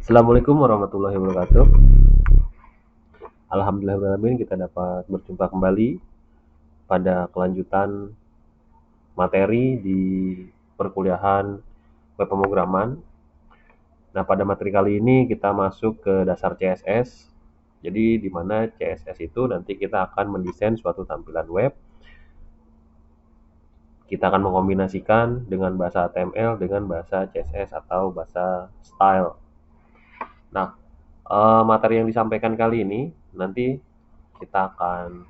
Assalamualaikum warahmatullahi wabarakatuh. Alhamdulillahirrahmanirrahim, kita dapat berjumpa kembali pada kelanjutan materi di perkuliahan web pemrograman. Nah, pada materi kali ini kita masuk ke dasar CSS. Jadi di mana CSS itu nanti kita akan mendesain suatu tampilan web. Kita akan mengkombinasikan dengan bahasa HTML dengan bahasa CSS atau bahasa style. Nah, materi yang disampaikan kali ini nanti kita akan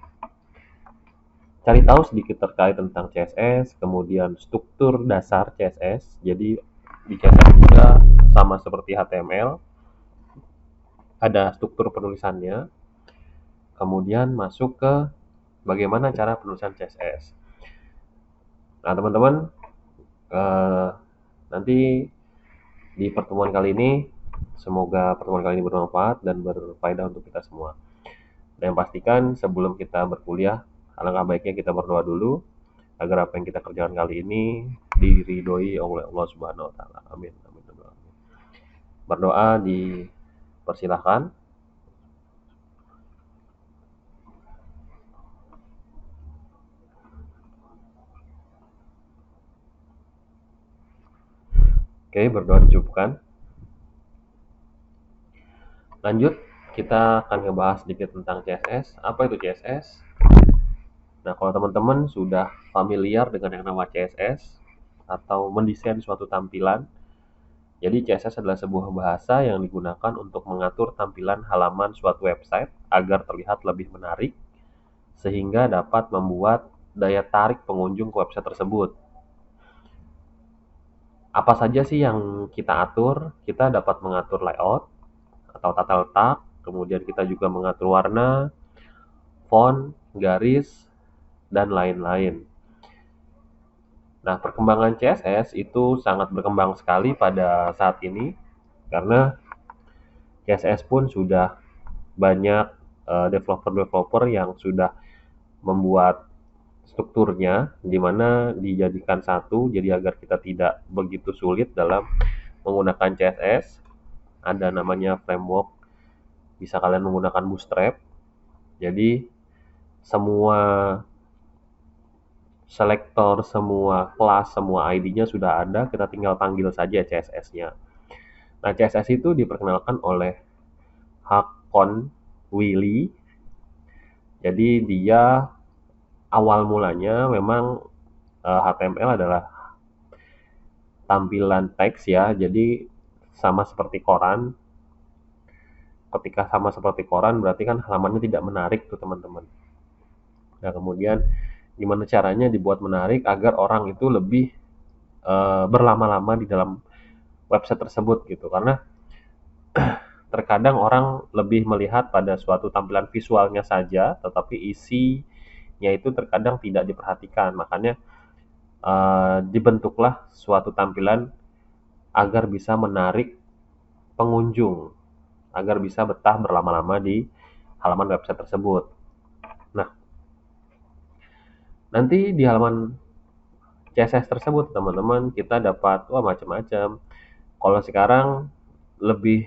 cari tahu sedikit terkait tentang CSS, kemudian struktur dasar CSS. Jadi di CSS juga sama seperti HTML, ada struktur penulisannya. Kemudian masuk ke bagaimana cara penulisan CSS. Nah, teman-teman, eh, nanti di pertemuan kali ini, semoga pertemuan kali ini bermanfaat dan berfaedah untuk kita semua. Dan yang pastikan sebelum kita berkuliah, alangkah baiknya kita berdoa dulu agar apa yang kita kerjakan kali ini diridhoi oleh Allah Subhanahu wa taala. Amin. Amin. Berdoa dipersilahkan. Oke, berdoa dicukupkan. Lanjut, kita akan ngebahas sedikit tentang CSS. Apa itu CSS? Nah, kalau teman-teman sudah familiar dengan yang nama CSS atau mendesain suatu tampilan, jadi CSS adalah sebuah bahasa yang digunakan untuk mengatur tampilan halaman suatu website agar terlihat lebih menarik, sehingga dapat membuat daya tarik pengunjung ke website tersebut. Apa saja sih yang kita atur? Kita dapat mengatur layout atau tata letak, kemudian kita juga mengatur warna, font, garis, dan lain-lain. Nah, perkembangan CSS itu sangat berkembang sekali pada saat ini karena CSS pun sudah banyak developer-developer yang sudah membuat strukturnya di mana dijadikan satu, jadi agar kita tidak begitu sulit dalam menggunakan CSS. Ada namanya framework, bisa kalian menggunakan Bootstrap. Jadi semua selektor, semua kelas, semua ID-nya sudah ada, kita tinggal panggil saja CSS-nya. Nah, CSS itu diperkenalkan oleh Hakon Willy. Jadi dia awal mulanya memang HTML adalah tampilan teks ya, jadi sama seperti koran. Ketika sama seperti koran berarti kan halamannya tidak menarik tuh teman-teman. Nah, kemudian gimana caranya dibuat menarik agar orang itu lebih berlama-lama di dalam website tersebut gitu, karena terkadang orang lebih melihat pada suatu tampilan visualnya saja, tetapi isinya itu terkadang tidak diperhatikan. Makanya dibentuklah suatu tampilan agar bisa menarik pengunjung, agar bisa betah berlama-lama di halaman website tersebut. Nah, nanti di halaman CSS tersebut teman-teman kita dapat macam-macam. Kalau sekarang lebih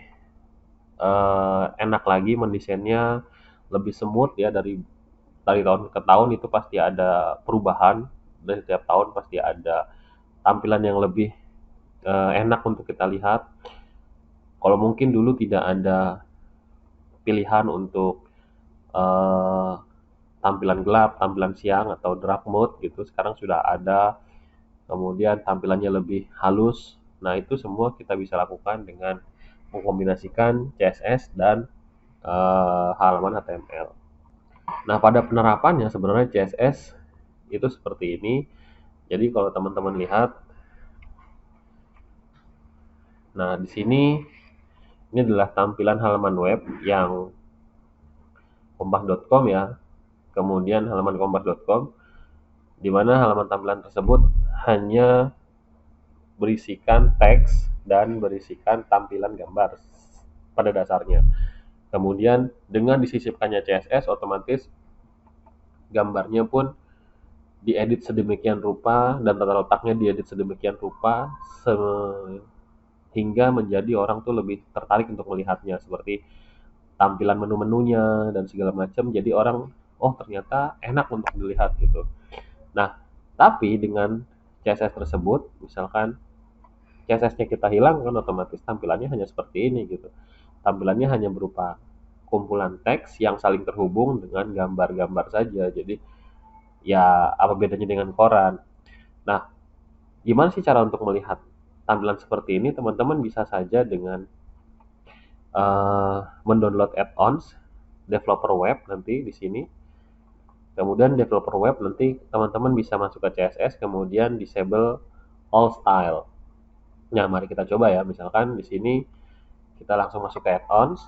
enak lagi mendesainnya, lebih smooth ya, dari tahun ke tahun itu pasti ada perubahan, dari setiap tahun pasti ada tampilan yang lebih enak untuk kita lihat. Kalau mungkin dulu tidak ada pilihan untuk eh, tampilan gelap, tampilan siang atau dark mode gitu, sekarang sudah ada. Kemudian tampilannya lebih halus. Nah, itu semua kita bisa lakukan dengan mengkombinasikan CSS dan halaman HTML. Nah, pada penerapannya sebenarnya CSS itu seperti ini. Jadi kalau teman-teman lihat, nah di sini ini adalah tampilan halaman web yang kompas.com ya. Kemudian halaman kompas.com di mana halaman tampilan tersebut hanya berisikan teks dan berisikan tampilan gambar pada dasarnya. Kemudian dengan disisipkannya CSS, otomatis gambarnya pun diedit sedemikian rupa dan tata letaknya diedit sedemikian rupa hingga menjadi orang tuh lebih tertarik untuk melihatnya, seperti tampilan menu-menunya dan segala macam. Jadi orang, oh ternyata enak untuk dilihat gitu. Nah, tapi dengan CSS tersebut, misalkan CSS-nya kita hilang, kan otomatis tampilannya hanya seperti ini gitu. Tampilannya hanya berupa kumpulan teks yang saling terhubung dengan gambar-gambar saja. Jadi ya apa bedanya dengan koran? Nah, gimana sih cara untuk melihat tampilan seperti ini? Teman-teman bisa saja dengan mendownload add-ons developer web nanti di sini. Kemudian developer web nanti teman-teman bisa masuk ke CSS, kemudian disable all style. Nah, mari kita coba ya. Misalkan di sini kita langsung masuk ke add-ons.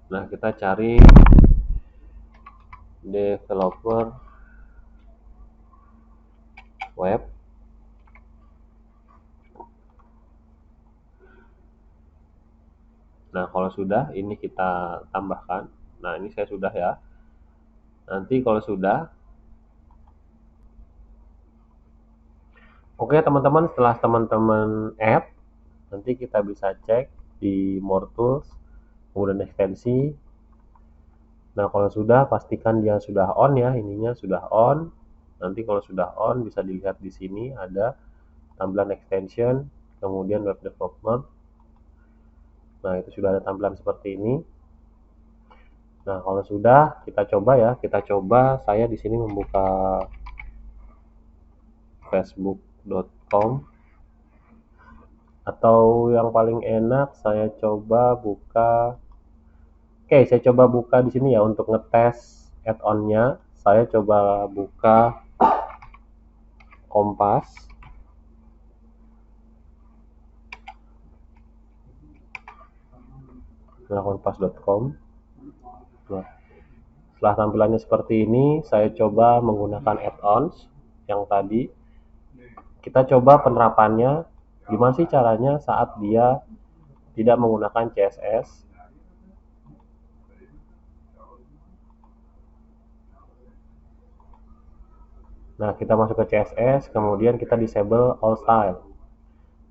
Nah, kita cari developer web. Nah, kalau sudah, ini kita tambahkan. Nah, ini saya sudah ya. Nanti kalau sudah, oke teman-teman, setelah teman-teman add, nanti kita bisa cek di More Tools, kemudian ekstensi. Nah, kalau sudah, pastikan dia sudah on ya, ininya sudah on. Nanti kalau sudah on, bisa dilihat di sini ada tampilan extension, kemudian web development. Nah, itu sudah ada tampilan seperti ini. Nah, kalau sudah, kita coba ya. Kita coba, saya di sini membuka facebook.com, atau yang paling enak saya coba buka. Oke, saya coba buka di sini ya untuk ngetes add-on-nya. Saya coba buka Kompas. Nah, kompas.com. Nah, setelah tampilannya seperti ini, saya coba menggunakan add-ons yang tadi. Kita coba penerapannya, gimana sih caranya saat dia tidak menggunakan CSS. Nah, kita masuk ke CSS, kemudian kita disable all style.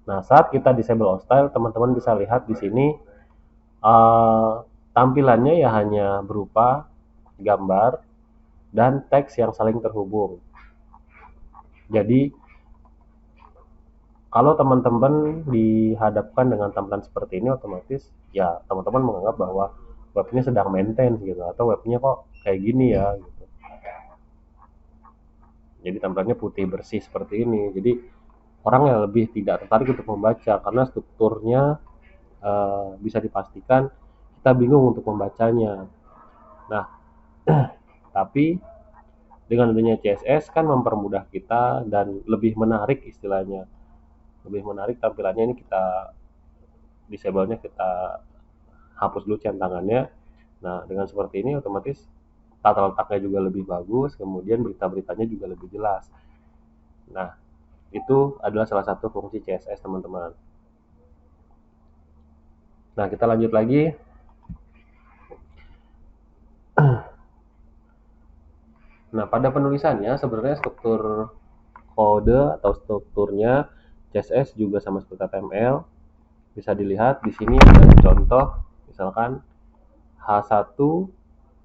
Nah, saat kita disable all style, teman-teman bisa lihat di sini tampilannya ya hanya berupa gambar dan teks yang saling terhubung. Jadi, kalau teman-teman dihadapkan dengan tampilan seperti ini, otomatis ya teman-teman menganggap bahwa webnya sedang maintain gitu, atau webnya kok kayak gini ya gitu. Jadi tampilannya putih bersih seperti ini. Jadi orang yang lebih tidak tertarik untuk membaca karena strukturnya bisa dipastikan kita bingung untuk membacanya. Nah, tapi dengan adanya CSS kan mempermudah kita dan lebih menarik istilahnya. Lebih menarik tampilannya, ini kita disable-nya kita hapus dulu centangannya. Nah, dengan seperti ini otomatis tata letaknya juga lebih bagus, kemudian berita-beritanya juga lebih jelas. Nah, itu adalah salah satu fungsi CSS, teman-teman. Nah, kita lanjut lagi. Nah, pada penulisannya sebenarnya struktur kode atau strukturnya CSS juga sama seperti HTML. Bisa dilihat di sini ada contoh, misalkan H1,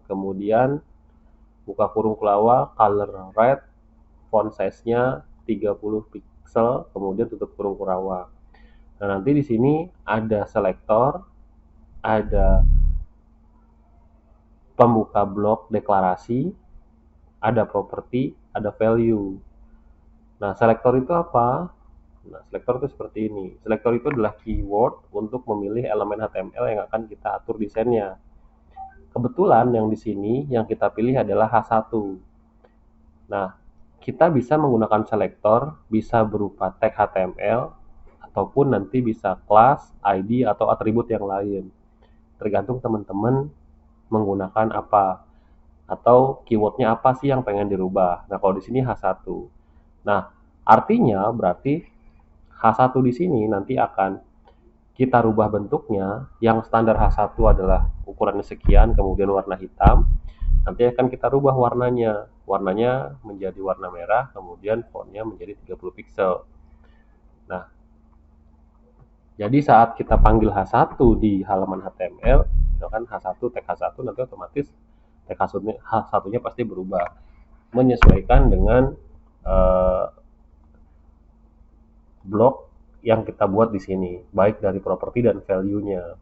kemudian buka kurung kelawar, color red, font size-nya 30 pixel, kemudian tutup kurung kelawar. Nah, nanti di sini ada selektor, ada pembuka blok deklarasi, ada properti, ada value. Nah, selektor itu apa? Nah, selektor itu seperti ini. Selektor itu adalah keyword untuk memilih elemen HTML yang akan kita atur desainnya. Kebetulan yang di sini yang kita pilih adalah H1. Nah, kita bisa menggunakan selektor, bisa berupa tag HTML, ataupun nanti bisa class, ID, atau atribut yang lain. Tergantung teman-teman menggunakan apa, atau keywordnya apa sih yang pengen dirubah. Nah, kalau di sini H1. Nah, artinya berarti H1 di sini nanti akan kita rubah bentuknya, yang standar H1 adalah ukurannya sekian, kemudian warna hitam, nanti akan kita rubah warnanya menjadi warna merah, kemudian fontnya menjadi 30 pixel. Nah, jadi saat kita panggil H1 di halaman HTML, misalkan H1 tag H1, nanti otomatis tag H1-nya pasti berubah menyesuaikan dengan blok yang kita buat di sini, baik dari properti dan value-nya.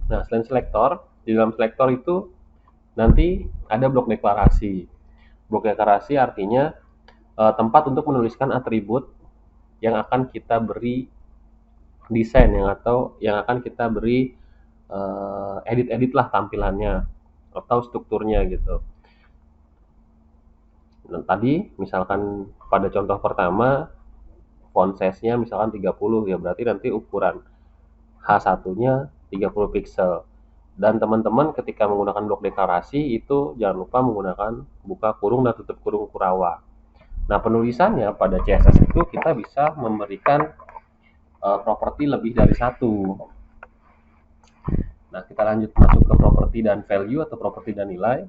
Nah, selain selektor, di dalam selektor itu nanti ada blok deklarasi. Blok deklarasi artinya tempat untuk menuliskan atribut yang akan kita beri desain yang akan kita beri edit-edit lah tampilannya atau strukturnya gitu. Nah, tadi misalkan pada contoh pertama font size-nya misalkan 30, ya berarti nanti ukuran H1-nya 30 pixel. Dan teman-teman ketika menggunakan blok deklarasi itu jangan lupa menggunakan buka kurung dan tutup kurung Kurawa. Nah, penulisannya pada CSS itu kita bisa memberikan properti lebih dari satu. Nah, kita lanjut masuk ke properti dan value atau properti dan nilai.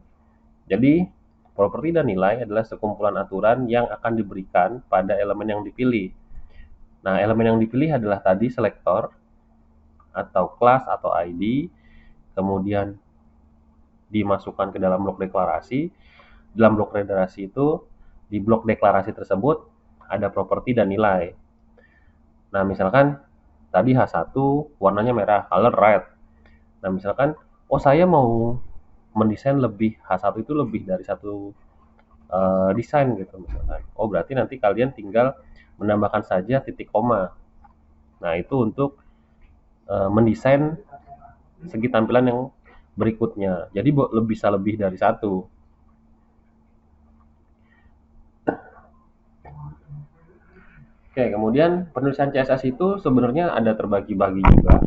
Jadi, properti dan nilai adalah sekumpulan aturan yang akan diberikan pada elemen yang dipilih. Nah, elemen yang dipilih adalah tadi selektor atau kelas atau ID, kemudian dimasukkan ke dalam blok deklarasi. Dalam blok deklarasi itu, di blok deklarasi tersebut ada properti dan nilai. Nah, misalkan tadi H1 warnanya merah, color red. Nah, misalkan, oh saya mau mendesain lebih, H1 itu lebih dari satu desain gitu misalkan. Oh, berarti nanti kalian tinggal menambahkan saja titik koma. Nah, itu untuk mendesain segi tampilan yang berikutnya. Jadi bisa lebih dari satu. Oke, kemudian penulisan CSS itu sebenarnya ada terbagi-bagi juga.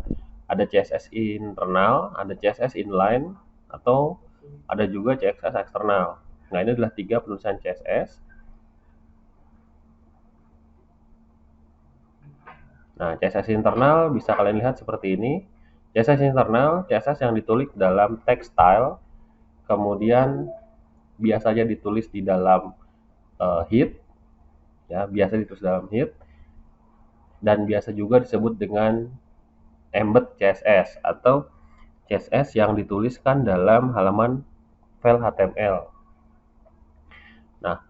Ada CSS internal, ada CSS inline, atau ada juga CSS eksternal. Nah, ini adalah 3 penulisan CSS. Nah, CSS internal bisa kalian lihat seperti ini. CSS internal, CSS yang ditulis dalam text style, kemudian biasanya ditulis di dalam head, ya, biasa ditulis dalam head, dan biasa juga disebut dengan embed CSS atau CSS yang dituliskan dalam halaman file HTML. Nah,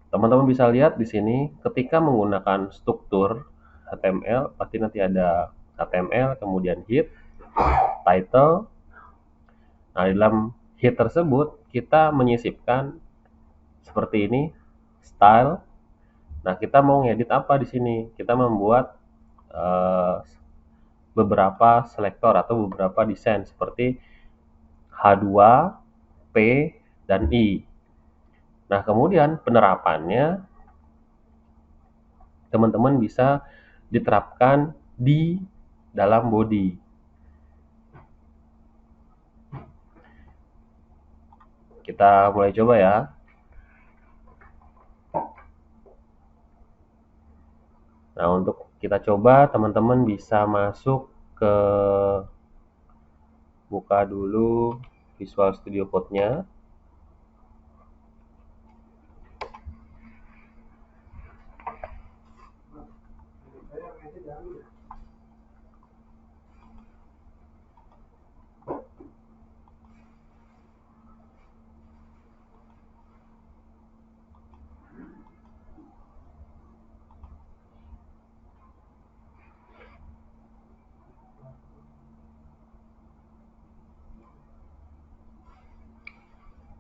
teman-teman bisa lihat di sini ketika menggunakan struktur HTML, pasti nanti ada HTML, kemudian head, title. Nah, dalam head tersebut kita menyisipkan seperti ini, style. Nah, kita mau ngedit apa di sini? Kita membuat beberapa selektor atau beberapa desain seperti H2, P, dan I. Nah, kemudian penerapannya teman-teman bisa diterapkan di dalam body. Kita mulai coba ya. Nah, untuk kita coba, teman-teman bisa masuk ke buka dulu Visual Studio Code-nya.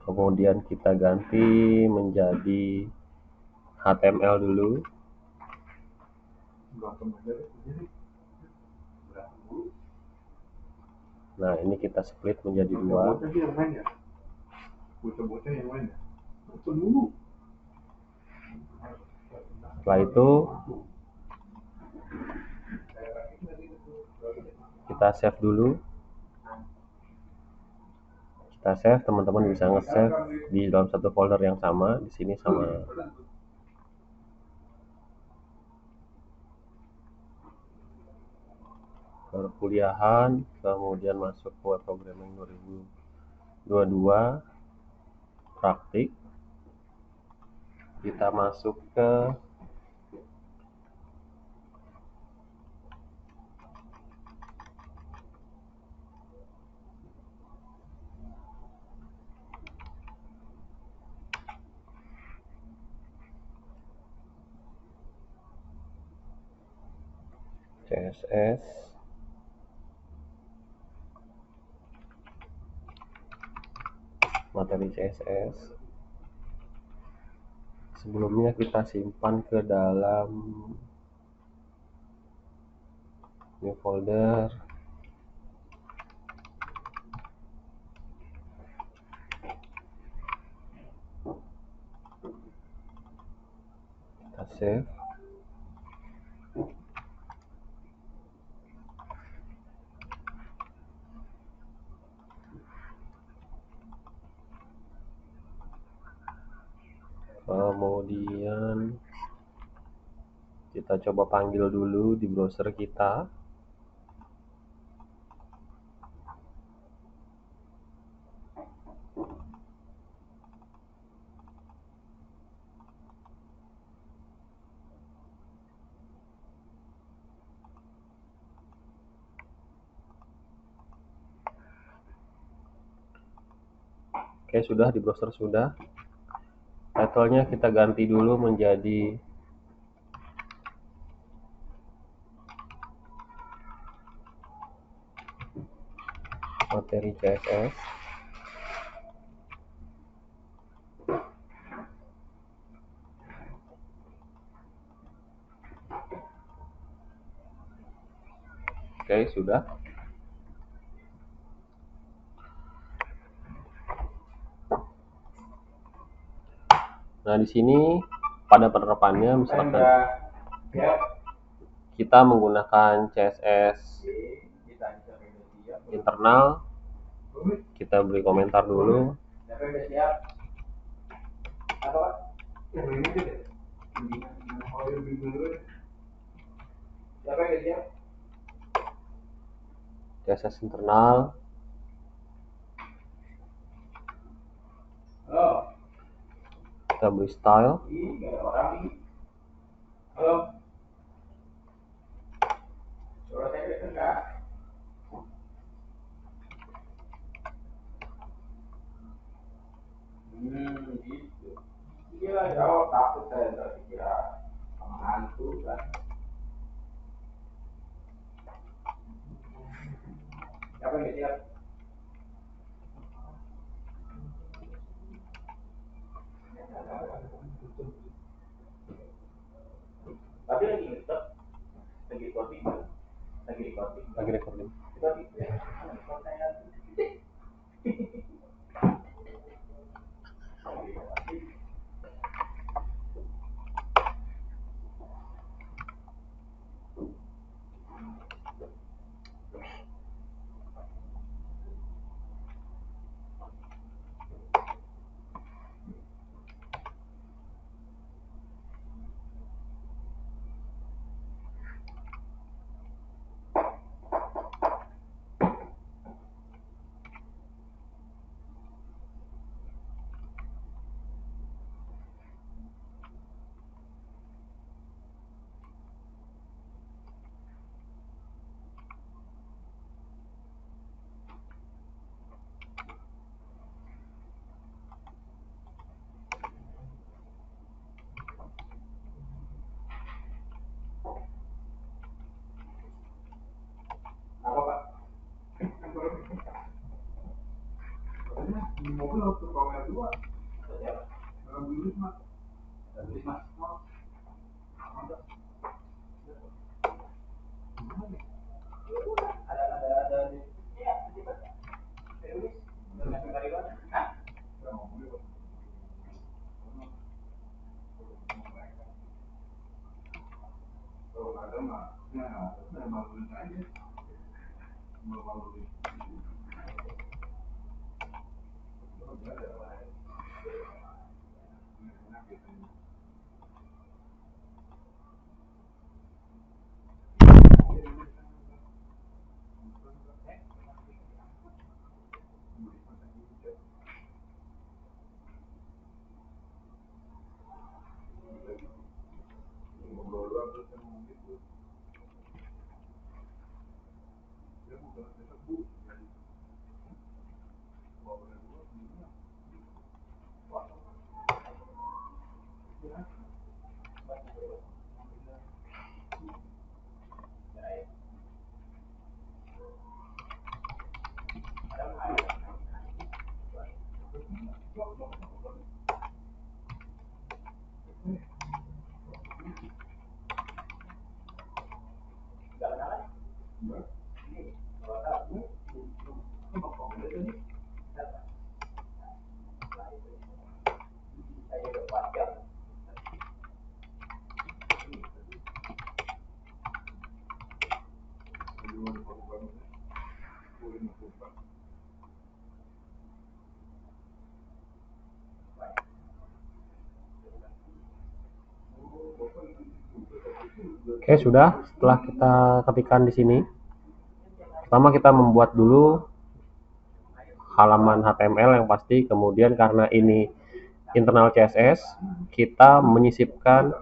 Kemudian kita ganti menjadi HTML dulu. Nah, ini kita split menjadi dua. Setelah itu kita save dulu. Kita save, teman-teman bisa nge-save di dalam satu folder yang sama, di sini sama perkuliahan, kemudian masuk ke web programming 2022 praktik. Kita masuk ke CSS, materi CSS. Sebelumnya kita simpan ke dalam new folder. Kita save. Kemudian kita coba panggil dulu di browser kita. Oke, sudah di browser sudah. Title-nya kita ganti dulu menjadi materi CSS. Oke, sudah. Nah, di sini pada penerapannya misalkan kita menggunakan CSS internal, kita beri komentar dulu. CSS internal. Kita beri style. Gitu. Iya, jauh takut saya terkira sama hantu kan. Siapa yang siap? Tapi lagi ngetep, lagi recording, Lagi recording. Apa Pak? Di mobil waktu pamer dua. Dalam dulu mas. Mas. Ada ya, serius. Dari mana? Hah? Kalau ada mah, ya, saya maluin aja. Malu-maluin. Oke, sudah. Setelah kita ketikkan di sini, pertama kita membuat dulu halaman HTML yang pasti, kemudian karena ini internal CSS, kita menyisipkan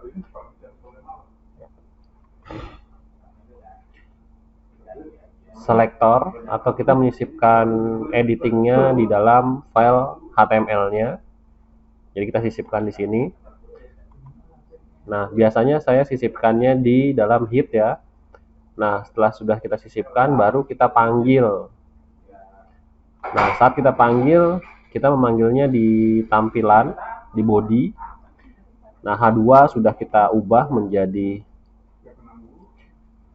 selektor atau kita menyisipkan editingnya di dalam file HTML-nya. Jadi kita sisipkan di sini. Nah, biasanya saya sisipkannya di dalam head ya. Nah, setelah sudah kita sisipkan, baru kita panggil. Nah, saat kita panggil, kita memanggilnya di tampilan, di body. Nah, H2 sudah kita ubah menjadi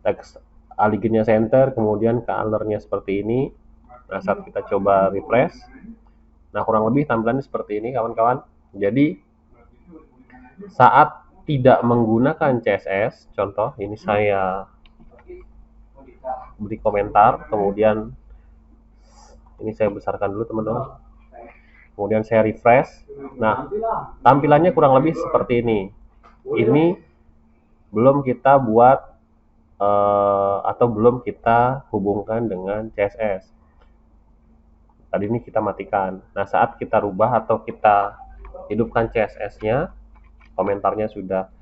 teks alignnya center, kemudian color-nya seperti ini. Nah, saat kita coba refresh, nah kurang lebih tampilannya seperti ini kawan-kawan. Jadi saat tidak menggunakan CSS, contoh ini saya beri komentar, kemudian ini saya besarkan dulu teman-teman, kemudian saya refresh. Nah, tampilannya kurang lebih seperti ini. Ini belum kita buat atau belum kita hubungkan dengan CSS. Tadi ini kita matikan. Nah, saat kita rubah atau kita hidupkan CSS-nya, komentarnya sudah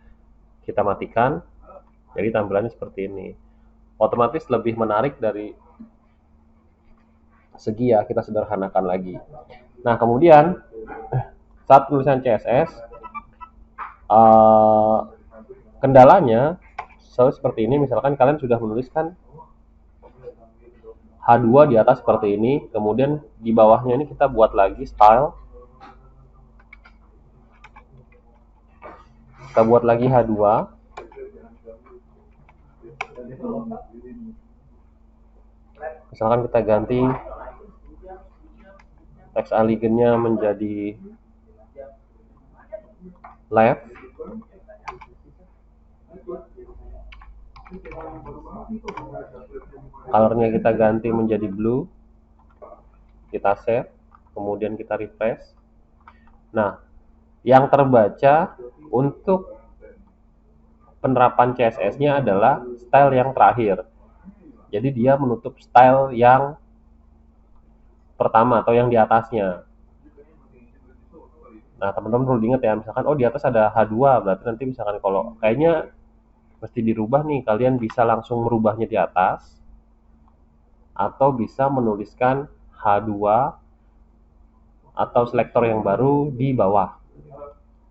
kita matikan, jadi tampilannya seperti ini. Otomatis lebih menarik dari segi ya, kita sederhanakan lagi. Nah, kemudian saat penulisan CSS, kendalanya seperti ini. Misalkan kalian sudah menuliskan H2 di atas seperti ini, kemudian di bawahnya ini kita buat lagi style, kita buat lagi H2, misalkan kita ganti teks alignnya menjadi left, colornya kita ganti menjadi blue, kita save, kemudian kita refresh. Nah, yang terbaca untuk penerapan CSS-nya adalah style yang terakhir. Jadi dia menutup style yang pertama atau yang di atasnya. Nah, teman-teman perlu diingat ya, misalkan oh di atas ada H2, berarti nanti misalkan kalau kayaknya mesti dirubah nih, kalian bisa langsung merubahnya di atas atau bisa menuliskan H2 atau selektor yang baru di bawah.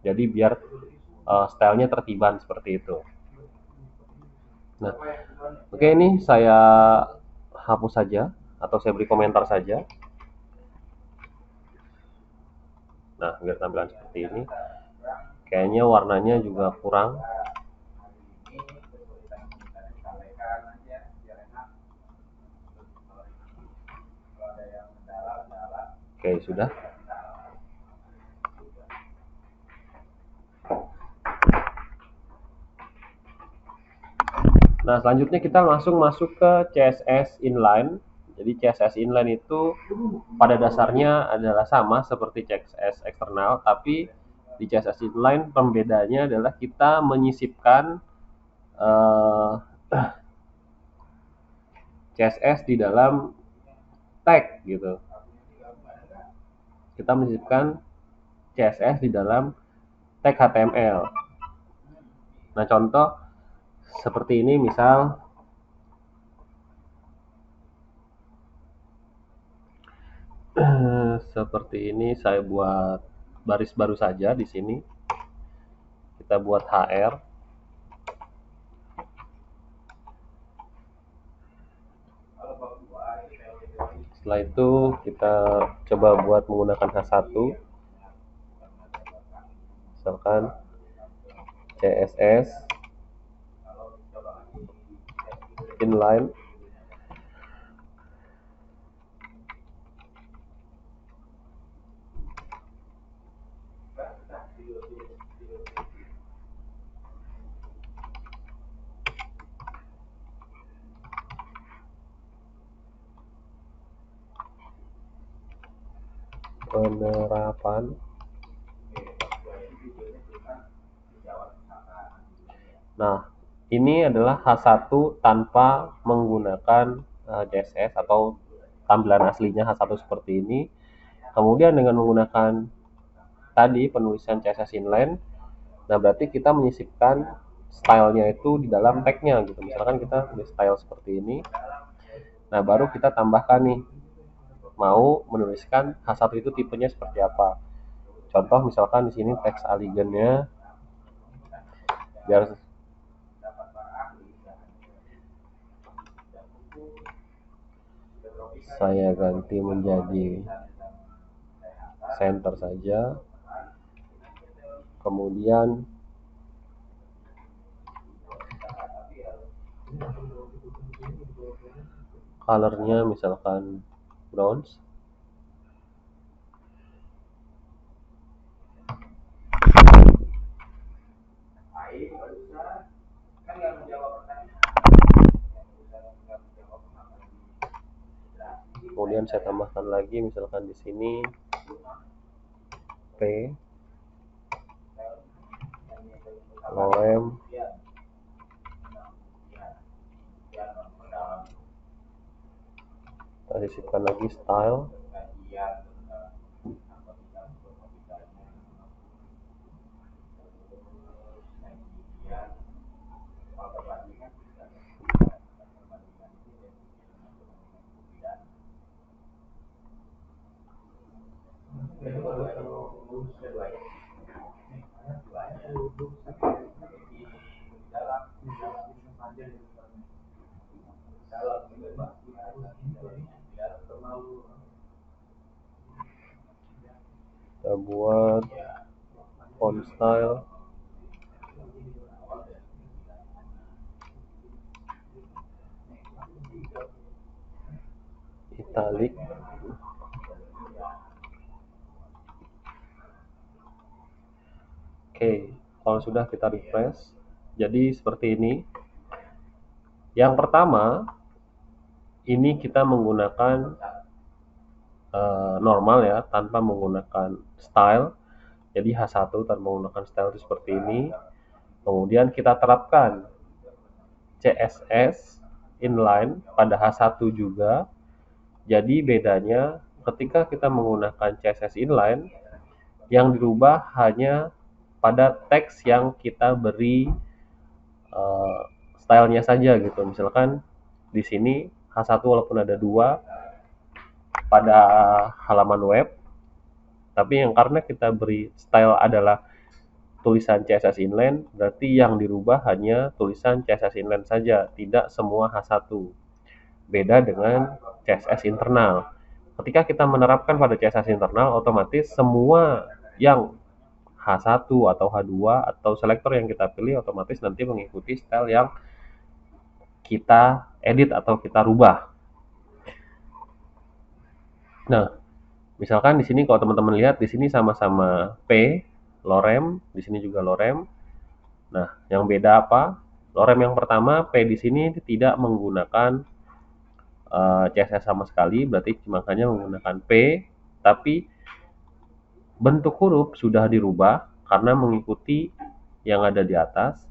Jadi biar stylenya tertiban seperti itu. Nah, oke, ini saya hapus saja atau saya beri komentar saja. Nah, biar tampilan seperti ini. Kayaknya warnanya juga kurang. Oke, sudah. Nah, selanjutnya kita langsung masuk ke CSS inline. Jadi CSS inline itu pada dasarnya adalah sama seperti CSS eksternal, tapi di CSS inline pembedanya adalah kita menyisipkan eh, CSS di dalam tag gitu. Kita menyisipkan CSS di dalam tag HTML. Nah, contoh seperti ini misal seperti ini saya buat baris baru saja di sini. Kita buat HR. Setelah itu kita coba buat menggunakan H1. Misalkan CSS inline penerapan. Nah, ini adalah H1 tanpa menggunakan CSS atau tampilan aslinya H1 seperti ini. Kemudian dengan menggunakan tadi penulisan CSS inline, nah berarti kita menyisipkan stylenya itu di dalam tagnya gitu. Misalkan kita tulis style seperti ini, nah baru kita tambahkan nih mau menuliskan H1 itu tipenya seperti apa. Contoh misalkan di sini teks alignnya biar saya ganti menjadi center saja. Kemudian colornya misalkan bronze. Kemudian saya tambahkan lagi misalkan di sini P lorem kita sisipkan lagi style. Kita buat font style italic. Oke, kalau sudah kita refresh jadi seperti ini. Yang pertama ini kita menggunakan normal ya, tanpa menggunakan style. Jadi H1 tanpa menggunakan style itu seperti ini. Kemudian kita terapkan CSS inline pada H1 juga. Jadi bedanya ketika kita menggunakan CSS inline, yang dirubah hanya pada teks yang kita beri stylenya saja gitu. Misalkan di sini H1 walaupun ada 2 pada halaman web, tapi yang karena kita beri style adalah tulisan CSS inline, berarti yang dirubah hanya tulisan CSS inline saja, tidak semua H1. Beda dengan CSS internal. Ketika kita menerapkan pada CSS internal, otomatis semua yang H1 atau H2 atau selektor yang kita pilih otomatis nanti mengikuti style yang kita edit atau kita rubah. Nah, misalkan di sini kalau teman-teman lihat di sini sama-sama P lorem, di sini juga lorem. Nah, yang beda apa? Lorem yang pertama P di sini tidak menggunakan CSS sama sekali, berarti makanya menggunakan P, tapi bentuk huruf sudah dirubah karena mengikuti yang ada di atas.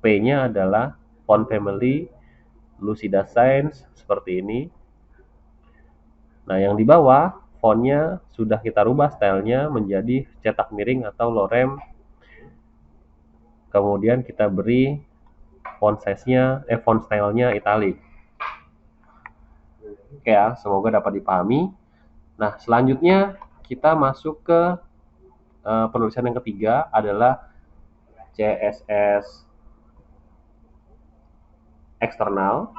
P-nya adalah font family Lucida Sans seperti ini. Nah, yang di bawah fontnya sudah kita rubah stylenya menjadi cetak miring atau lorem. Kemudian kita beri font stylenya italic. Oke ya, semoga dapat dipahami. Nah, selanjutnya kita masuk ke penulisan yang ketiga adalah CSS eksternal.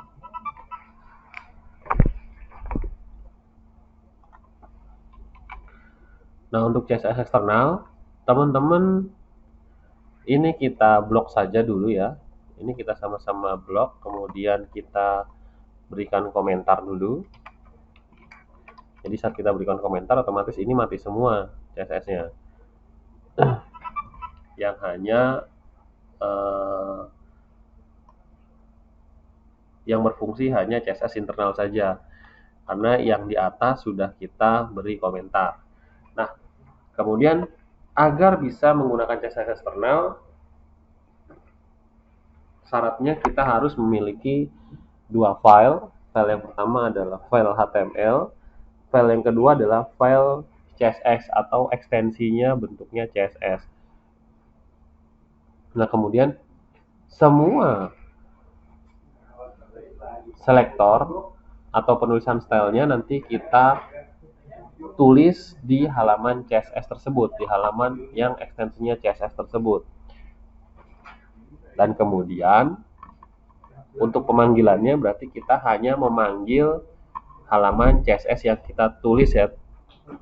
Nah, untuk CSS eksternal, teman-teman ini kita blok saja dulu ya. Ini kita sama-sama blok, kemudian kita berikan komentar dulu. Jadi saat kita berikan komentar, otomatis ini mati semua CSS-nya. Yang hanya yang berfungsi hanya CSS internal saja. Karena yang di atas sudah kita beri komentar. Nah, kemudian agar bisa menggunakan CSS eksternal, syaratnya kita harus memiliki dua file. File yang pertama adalah file HTML, file yang kedua adalah file CSS atau ekstensinya bentuknya CSS. Nah, kemudian semua selektor atau penulisan stylenya nanti kita tulis di halaman CSS tersebut, di halaman yang ekstensinya CSS tersebut. Dan kemudian untuk pemanggilannya berarti kita hanya memanggil halaman CSS yang kita tulis ya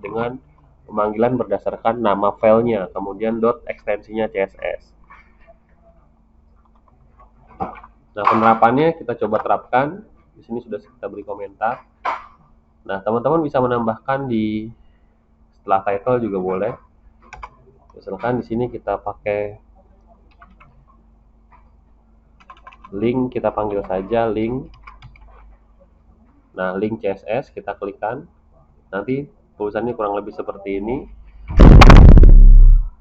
dengan pemanggilan berdasarkan nama filenya, kemudian ekstensinya CSS. Nah, penerapannya kita coba terapkan. Di sini sudah kita beri komentar. Nah, teman-teman bisa menambahkan di setelah title juga boleh. Misalkan di sini kita pakai link, kita panggil saja link. Nah, link CSS kita klikkan. Nanti tulisannya kurang lebih seperti ini.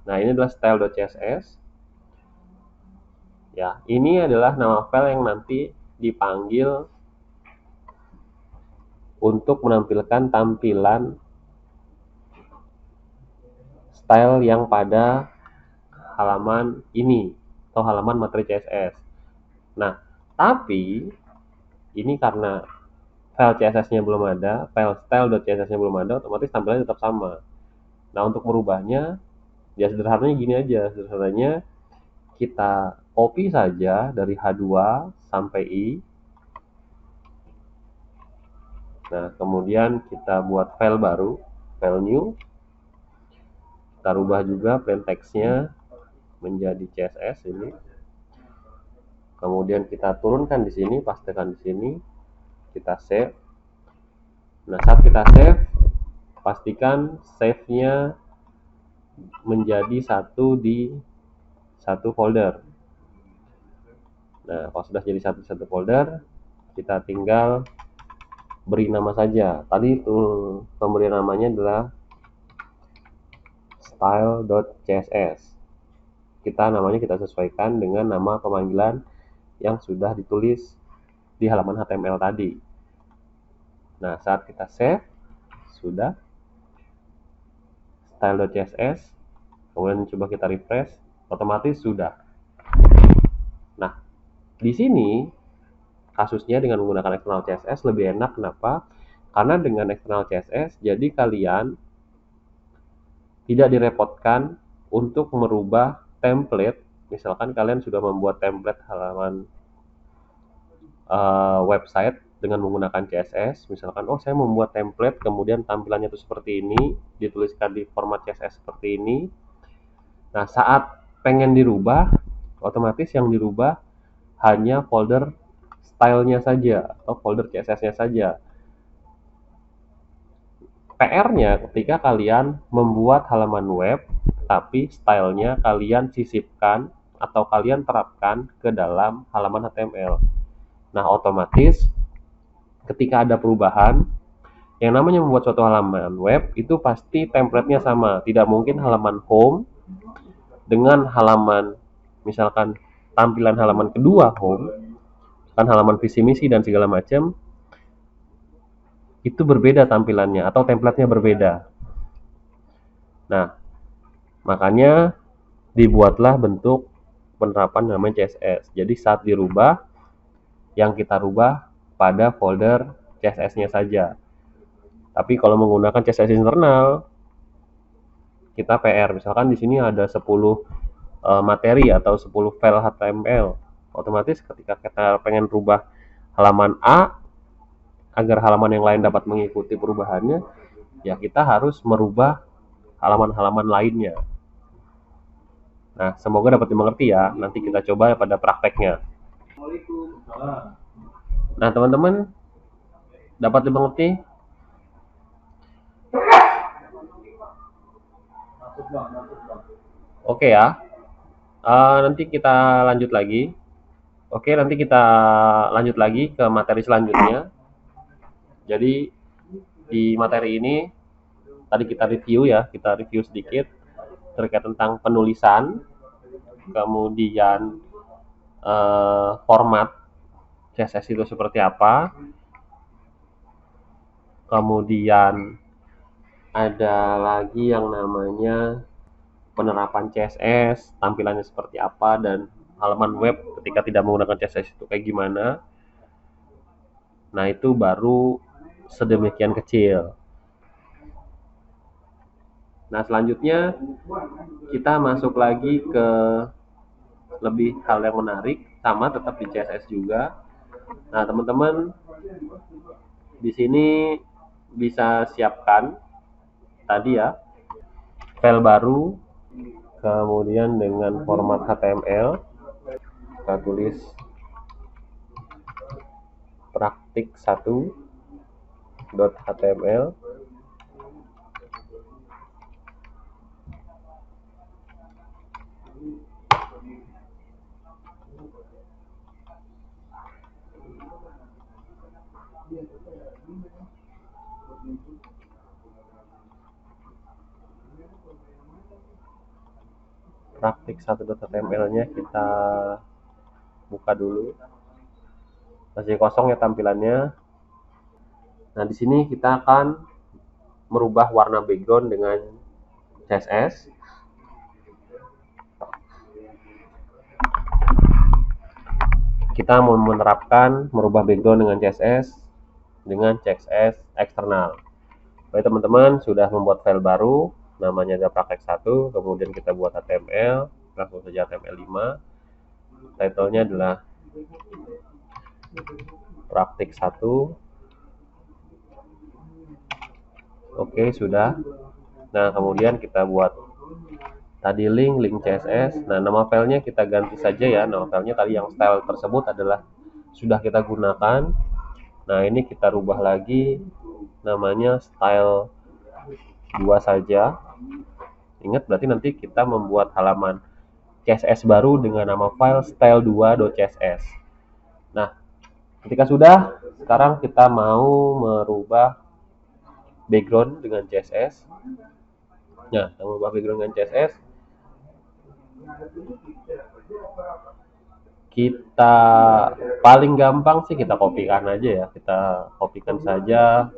Nah, ini adalah style.css. Ya, ini adalah nama file yang nanti dipanggil untuk menampilkan tampilan style yang pada halaman ini atau halaman materi CSS. Nah, tapi ini karena file CSS-nya belum ada, file style.css-nya belum ada, otomatis tampilannya tetap sama. Nah, untuk merubahnya, ya sederhananya gini aja. Sederhananya kita copy saja dari H2 sampai I. Nah, kemudian kita buat file baru, file new. Kita rubah juga plain text-nya menjadi CSS ini. Kemudian kita turunkan di sini, pastikan di sini. Kita save. Nah, saat kita save, pastikan save-nya menjadi di satu folder. Nah, kalau sudah jadi satu folder, kita tinggal beri nama saja. Tadi itu pemberian namanya adalah style.css. Namanya kita sesuaikan dengan nama pemanggilan yang sudah ditulis di halaman HTML tadi. Nah, saat kita save, sudah style.css, kemudian coba kita refresh, otomatis sudah. Nah, di sini kasusnya dengan menggunakan external CSS lebih enak. Kenapa? Karena dengan external CSS, jadi kalian tidak direpotkan untuk merubah template. Misalkan kalian sudah membuat template halaman website dengan menggunakan CSS, misalkan saya membuat template, kemudian tampilannya itu seperti ini, dituliskan di format CSS seperti ini. Nah, saat pengen dirubah, otomatis yang dirubah hanya folder stylenya saja atau folder CSS-nya saja. PR-nya ketika kalian membuat halaman web, tapi stylenya kalian sisipkan atau kalian terapkan ke dalam halaman HTML. Nah, otomatis ketika ada perubahan, yang namanya membuat suatu halaman web itu pasti template-nya sama. Tidak mungkin halaman home dengan halaman, misalkan tampilan halaman kedua home, kan halaman visi misi dan segala macam, itu berbeda tampilannya atau template-nya berbeda. Nah, makanya dibuatlah bentuk penerapan namanya CSS. Jadi saat dirubah, yang kita rubah pada folder CSS-nya saja. Tapi kalau menggunakan CSS internal, kita PR. Misalkan di sini ada 10 materi atau 10 file HTML. Otomatis ketika kita pengen rubah halaman A agar halaman yang lain dapat mengikuti perubahannya, ya kita harus merubah halaman-halaman lainnya. Nah, semoga dapat dimengerti ya. Nanti kita coba pada prakteknya. Nah, teman-teman dapat dimengerti? Oke ya. Nanti kita lanjut lagi. Oke, nanti kita lanjut lagi ke materi selanjutnya. Jadi di materi ini tadi kita review sedikit terkait tentang penulisan, kemudian format CSS itu seperti apa, kemudian ada lagi yang namanya penerapan CSS, tampilannya seperti apa, dan halaman web ketika tidak menggunakan CSS itu kayak gimana. Nah, itu baru sedemikian kecil. Nah, selanjutnya kita masuk lagi ke lebih hal yang menarik, sama tetap di CSS juga. Nah, teman-teman di sini bisa siapkan tadi ya file baru, kemudian dengan format HTML, kita tulis praktik1.html. Praktik1.html-nya kita buka dulu. Masih kosong ya tampilannya. Nah, di sini kita akan merubah warna background dengan CSS. Kita mau menerapkan merubah background dengan CSS eksternal. Oke, teman-teman sudah membuat file baru, namanya ada praktek1, kemudian kita buat HTML, langsung saja HTML5. Title-nya adalah praktik1. Oke, sudah. Nah, kemudian kita buat tadi link CSS. Nah, nama filenya kita ganti saja ya. Nama filenya tadi yang style tersebut adalah sudah kita gunakan. Nah, ini kita rubah lagi namanya style 2 saja. Ingat, berarti nanti kita membuat halaman CSS baru dengan nama file style2.css. Nah, ketika sudah, sekarang kita mau merubah background dengan CSS. Nah, kita merubah background dengan CSS. Kita paling gampang sih kita kopikan aja ya. Kita kopikan saja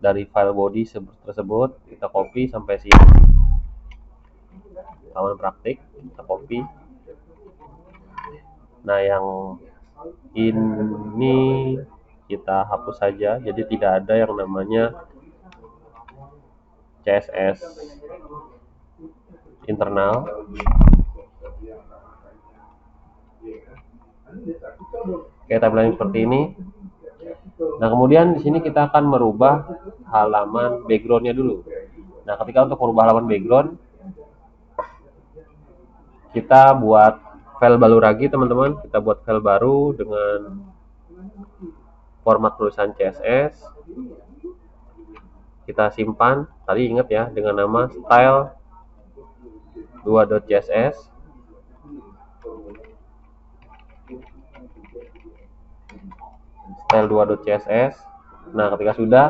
dari file body tersebut, kita copy sampai sini. Halaman praktik, kita copy. Nah, yang ini kita hapus saja, jadi tidak ada yang namanya CSS internal. Oke, tampilan seperti ini. Nah, kemudian di sini kita akan merubah halaman background-nya dulu. Nah, ketika untuk merubah halaman background, kita buat file baru lagi, teman-teman. Kita buat file baru dengan format tulisan CSS. Kita simpan, tadi ingat ya, dengan nama style2.css. style2.css. Nah, ketika sudah,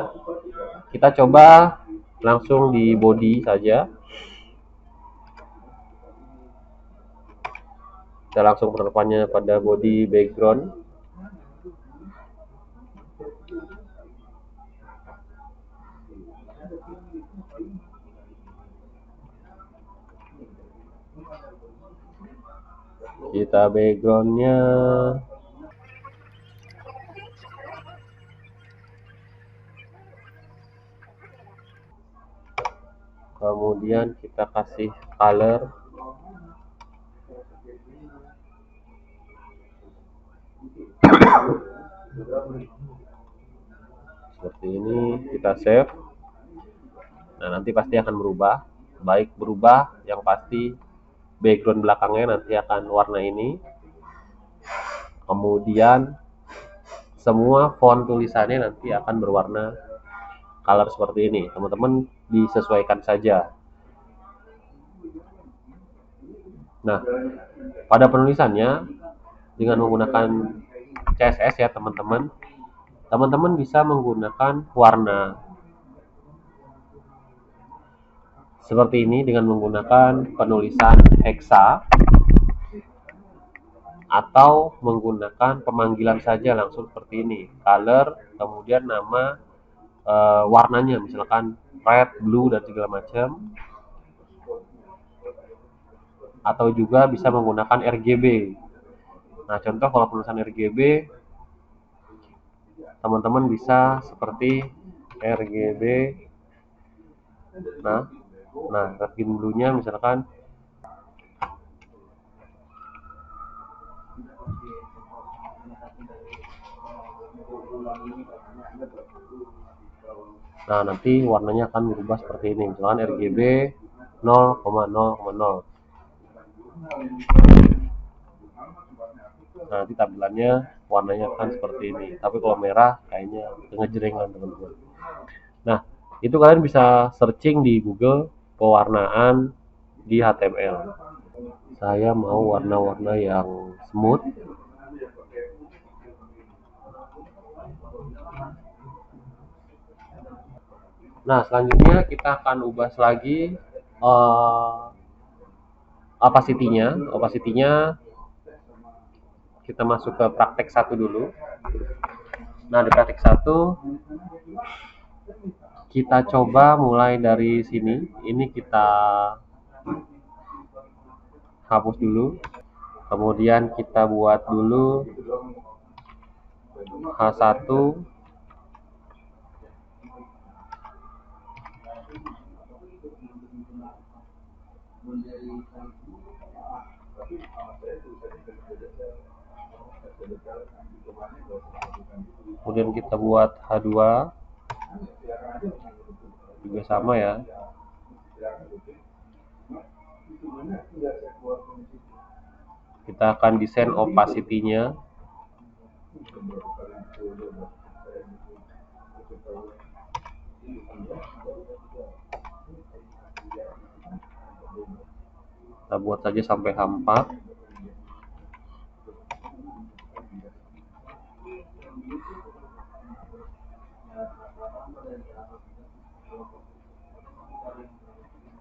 kita coba langsung di body saja. Kita langsung penerapannya pada body background. Kita backgroundnya kemudian kita kasih color seperti ini, kita save. Nah, nanti pasti akan berubah. Baik berubah, yang pasti background belakangnya nanti akan warna ini. Kemudian semua font tulisannya nanti akan berwarna color seperti ini. Teman-teman disesuaikan saja. Nah, pada penulisannya dengan menggunakan CSS ya teman-teman, teman-teman bisa menggunakan warna seperti ini dengan menggunakan penulisan hexa atau menggunakan pemanggilan saja langsung seperti ini, color, kemudian nama warnanya, misalkan red, blue, dan segala macam. Atau juga bisa menggunakan RGB. Nah, contoh kalau penulisan RGB, teman-teman bisa seperti RGB. Nah, red, green, blue-nya misalkan nah, nanti warnanya akan berubah seperti ini, misalkan RGB 0,0,0. Nah, nanti tampilannya warnanya akan seperti ini. Tapi kalau merah kayaknya ngejrengan teman-teman. Nah, itu kalian bisa searching di Google pewarnaan di HTML. Saya mau warna-warna yang smooth. Nah, selanjutnya kita akan ubah lagi opacity-nya. Opacity-nya kita masuk ke praktek 1 dulu. Nah, di praktek 1 kita coba mulai dari sini. Ini kita hapus dulu. Kemudian kita buat dulu H1. Kemudian kita buat H2. Juga sama ya. Kita akan desain opacity-nya. Kita buat saja sampai H4.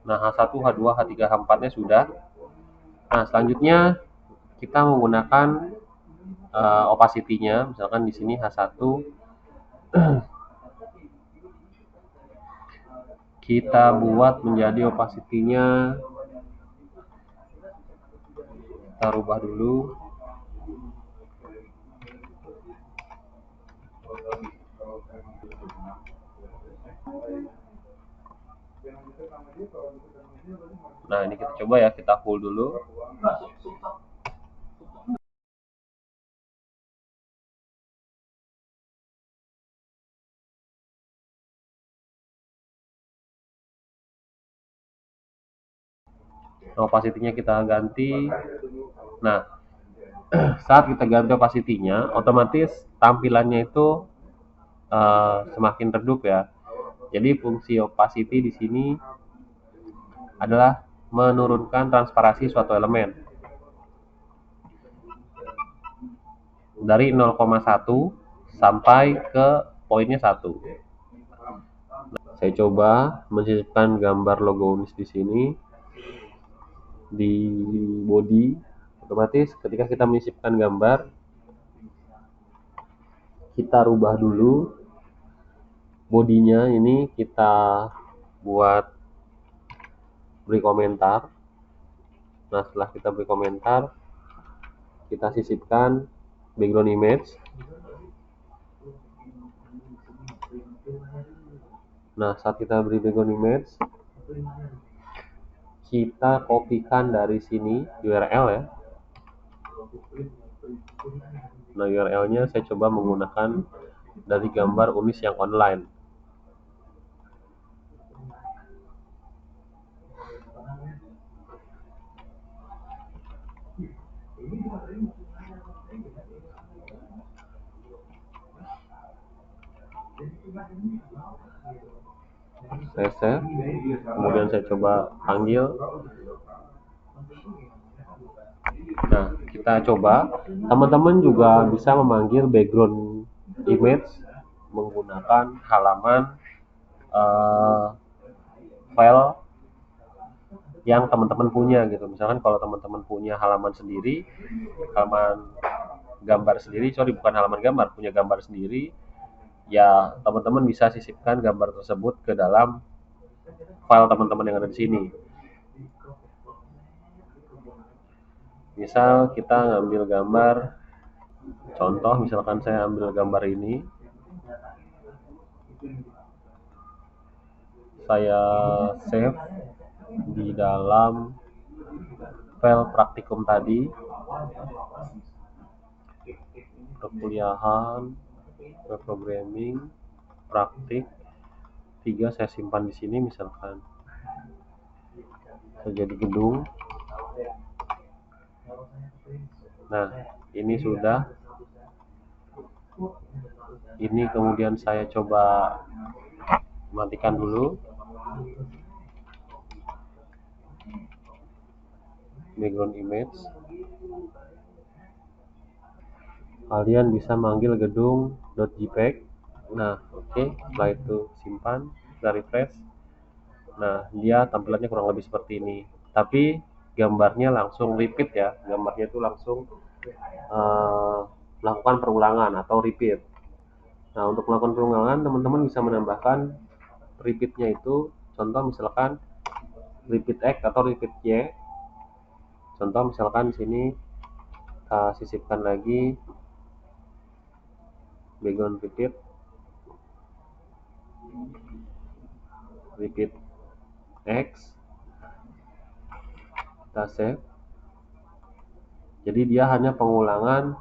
Nah, H1, H2, H3, H4-nya sudah. Nah, selanjutnya kita menggunakan opacity-nya, misalkan di sini H1 kita buat menjadi opacity-nya, kita rubah dulu. Nah, ini kita coba ya, kita full dulu. Opacity-nya kita ganti. Nah, saat kita ganti opacity-nya, otomatis tampilannya itu semakin redup ya. Jadi fungsi opacity di sini adalah menurunkan transparansi suatu elemen. dari 0,1 sampai ke poinnya 1. Saya coba mensisipkan gambar logo Unis di sini di body. Otomatis ketika kita menyisipkan gambar, kita rubah dulu bodinya, ini kita buat beri komentar. Nah, setelah kita beri komentar, kita sisipkan background image. Nah, saat kita beri background image, kita kopikan dari sini URL ya. Nah, URL-nya saya coba menggunakan dari gambar Unis yang online. Saya save, kemudian saya coba panggil. Nah, kita coba. Teman-teman juga bisa memanggil background image menggunakan halaman file yang teman-teman punya gitu. Misalkan kalau teman-teman punya halaman sendiri, halaman gambar sendiri, bukan halaman gambar, punya gambar sendiri, ya teman-teman bisa sisipkan gambar tersebut ke dalam file teman-teman yang ada di sini. Misal kita ngambil gambar, contoh misalkan saya ambil gambar ini, saya save di dalam file praktikum tadi, perkuliahan, programming, praktik 3, saya simpan di sini misalkan. Saya jadi gedung. Nah, ini sudah. Ini kemudian saya coba matikan dulu background image. Kalian bisa manggil gedung.jpg. Nah, oke. Setelah itu simpan, kita refresh. Nah, dia tampilannya kurang lebih seperti ini. Tapi gambarnya langsung repeat ya. Gambarnya itu langsung melakukan perulangan atau repeat. Nah, untuk melakukan perulangan, teman-teman bisa menambahkan repeatnya itu. Contoh misalkan repeat X atau repeat Y. Contoh misalkan di sini kita sisipkan lagi background repeat X, kita save. Jadi dia hanya pengulangan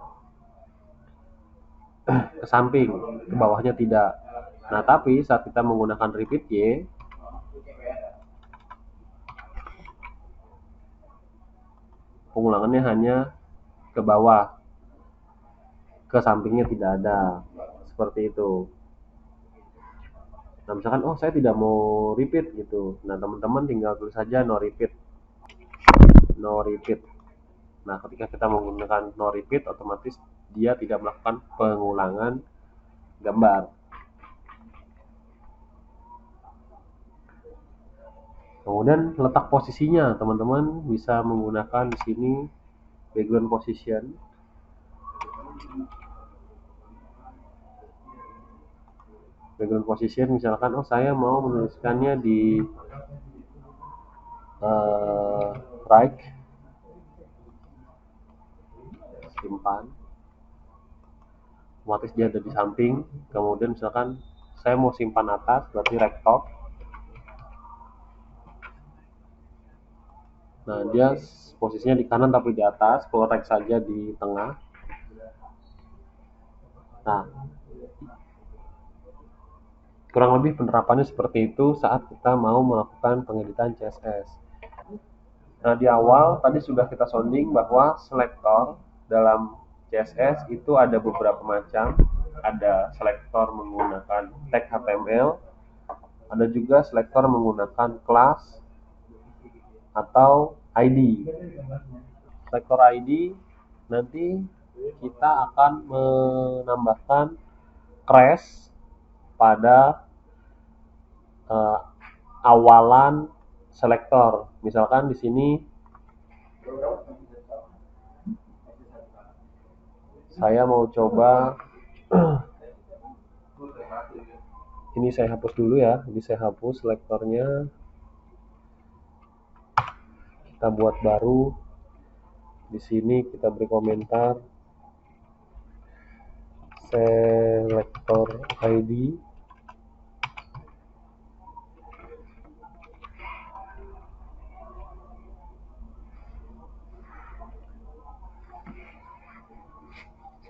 ke samping, ke bawahnya tidak. Nah, tapi saat kita menggunakan repeat Y, pengulangannya hanya ke bawah, ke sampingnya tidak ada. Seperti itu. Nah, misalkan saya tidak mau repeat gitu. Nah, teman-teman tinggal tulis saja no repeat. Nah, ketika kita menggunakan no repeat, otomatis dia tidak melakukan pengulangan gambar. Kemudian letak posisinya, teman-teman bisa menggunakan di sini background position. Background position misalkan saya mau menuliskannya di right, simpan, otomatis dia ada di samping. Kemudian misalkan saya mau simpan atas, berarti right top. Nah, dia posisinya di kanan tapi di atas, kalau right saja di tengah. Nah, kurang lebih penerapannya seperti itu saat kita mau melakukan pengeditan CSS. Nah, di awal tadi sudah kita sounding bahwa selektor dalam CSS itu ada beberapa macam. Ada selektor menggunakan tag HTML, ada juga selektor menggunakan class atau ID. Selektor ID nanti kita akan menambahkan crash pada uh, awalan selektor. Misalkan di sini saya mau coba ini saya hapus dulu ya. Ini saya hapus selektornya. Kita buat baru. Di sini kita beri komentar selektor ID.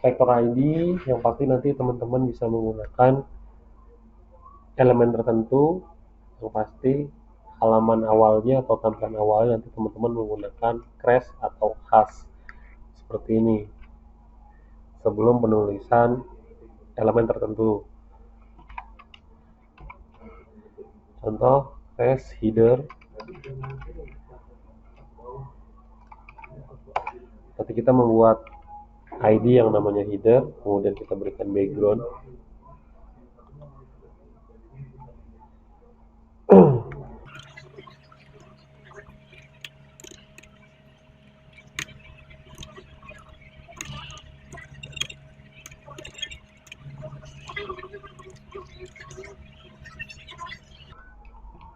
Selektor ID yang pasti nanti teman-teman bisa menggunakan elemen tertentu, yang pasti halaman awalnya atau tampilan awalnya nanti teman-teman menggunakan crash atau hash seperti ini sebelum penulisan elemen tertentu. Contoh crash header. Nanti kita membuat ID yang namanya header, kemudian kita berikan background.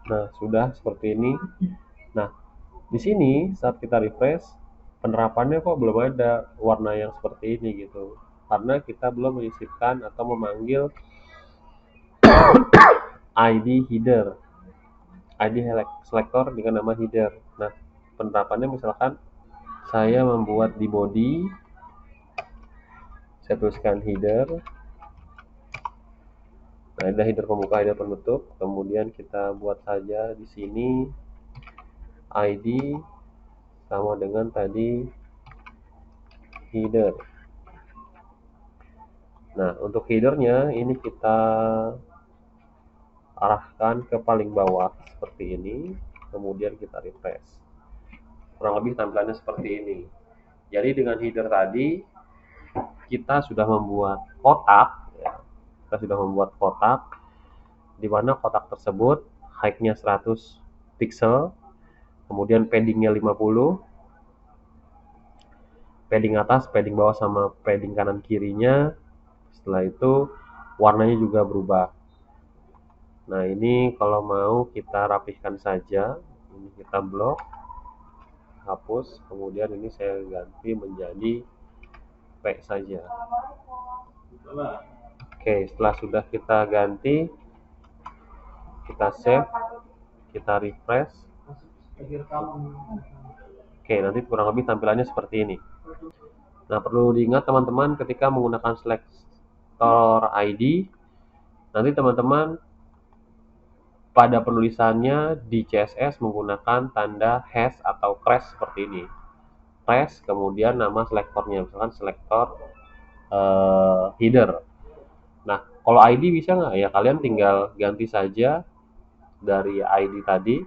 Nah, sudah seperti ini. Nah, di sini saat kita refresh, penerapannya kok belum ada warna yang seperti ini gitu. Karena kita belum menyisipkan atau memanggil ID header, ID selector dengan nama header. Nah, penerapannya misalkan saya membuat di body, saya tuliskan header. Nah, ada header pembuka, header penutup. Kemudian kita buat saja di sini ID sama dengan tadi header. Nah, untuk headernya ini kita arahkan ke paling bawah seperti ini, kemudian kita refresh. Kurang lebih tampilannya seperti ini. Jadi dengan header tadi kita sudah membuat kotak, ya. Kita sudah membuat kotak di mana kotak tersebut height-nya 100 pixel, kemudian padding-nya 50, padding atas, padding bawah sama padding kanan kirinya. Setelah itu warnanya juga berubah. Nah, ini kalau mau kita rapihkan saja, ini kita blok, hapus, kemudian ini saya ganti menjadi P saja. Oke, setelah sudah kita ganti, kita save, kita refresh. Oke, nanti kurang lebih tampilannya seperti ini. Nah, perlu diingat teman-teman ketika menggunakan selektor ID, nanti teman-teman pada penulisannya di CSS menggunakan tanda hash atau crash seperti ini. Crash, kemudian nama selektornya, misalkan selektor header. Nah, kalau ID bisa nggak? Ya kalian tinggal ganti saja dari ID tadi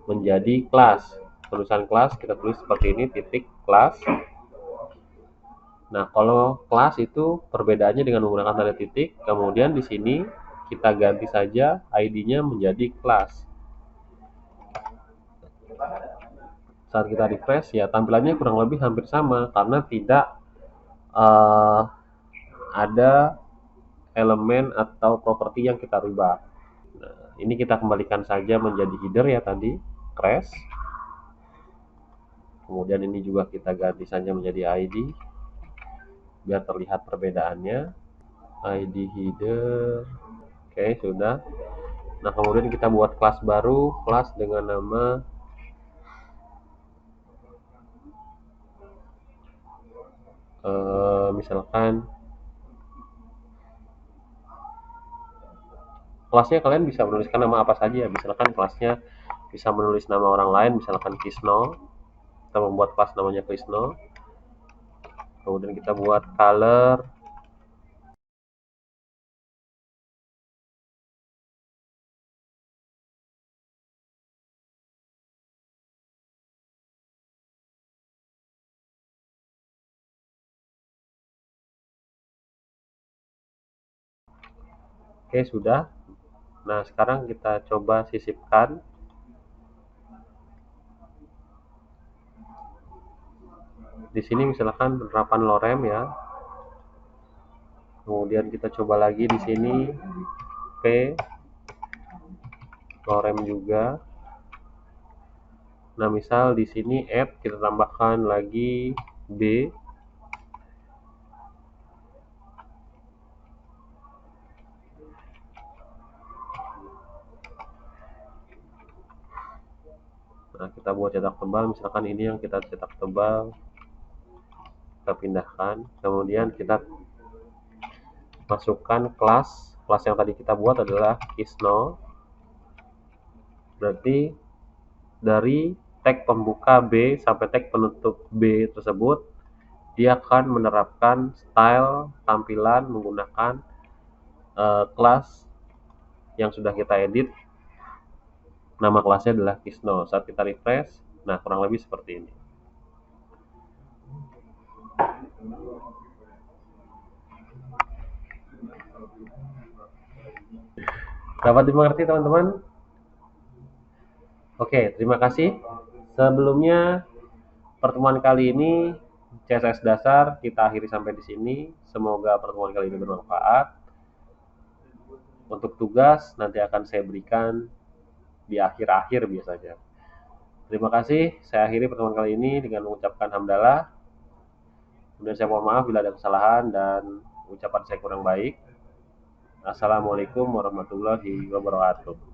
menjadi kelas. Tulisan kelas kita tulis seperti ini, titik kelas. Nah, kalau kelas itu perbedaannya dengan menggunakan tanda titik, kemudian di sini kita ganti saja ID-nya menjadi kelas. Saat kita refresh, ya tampilannya kurang lebih hampir sama karena tidak ada elemen atau properti yang kita rubah. Nah, ini kita kembalikan saja menjadi header ya tadi, crash. Kemudian ini juga kita ganti saja menjadi ID biar terlihat perbedaannya. ID header. Oke, sudah. Nah, kemudian kita buat kelas baru, kelas dengan nama misalkan kelasnya kalian bisa menuliskan nama apa saja. Misalkan kelasnya bisa menulis nama orang lain, misalkan Krisno. Kita membuat kelas namanya Krisno. Kemudian kita buat color, Oke, sudah. Nah, sekarang kita coba sisipkan. Di sini misalkan penerapan lorem ya. Kemudian kita coba lagi di sini P, lorem juga. Nah, misal di sini add kita tambahkan lagi B. Nah, kita buat cetak tebal, misalkan ini yang kita cetak tebal, kita pindahkan. Kemudian kita masukkan kelas yang tadi kita buat adalah is0. Berarti dari tag pembuka B sampai tag penutup B tersebut, dia akan menerapkan style tampilan menggunakan kelas yang sudah kita edit. Nama kelasnya adalah is0. Saat kita refresh, nah kurang lebih seperti ini. Dapat dimengerti teman-teman? Oke, terima kasih. Sebelumnya pertemuan kali ini CSS dasar kita akhiri sampai di sini. Semoga pertemuan kali ini bermanfaat. Untuk tugas nanti akan saya berikan di akhir-akhir biasanya. Terima kasih. Saya akhiri pertemuan kali ini dengan mengucapkan hamdalah. Kemudian saya mohon maaf bila ada kesalahan dan ucapan saya kurang baik. Assalamualaikum warahmatullahi wabarakatuh.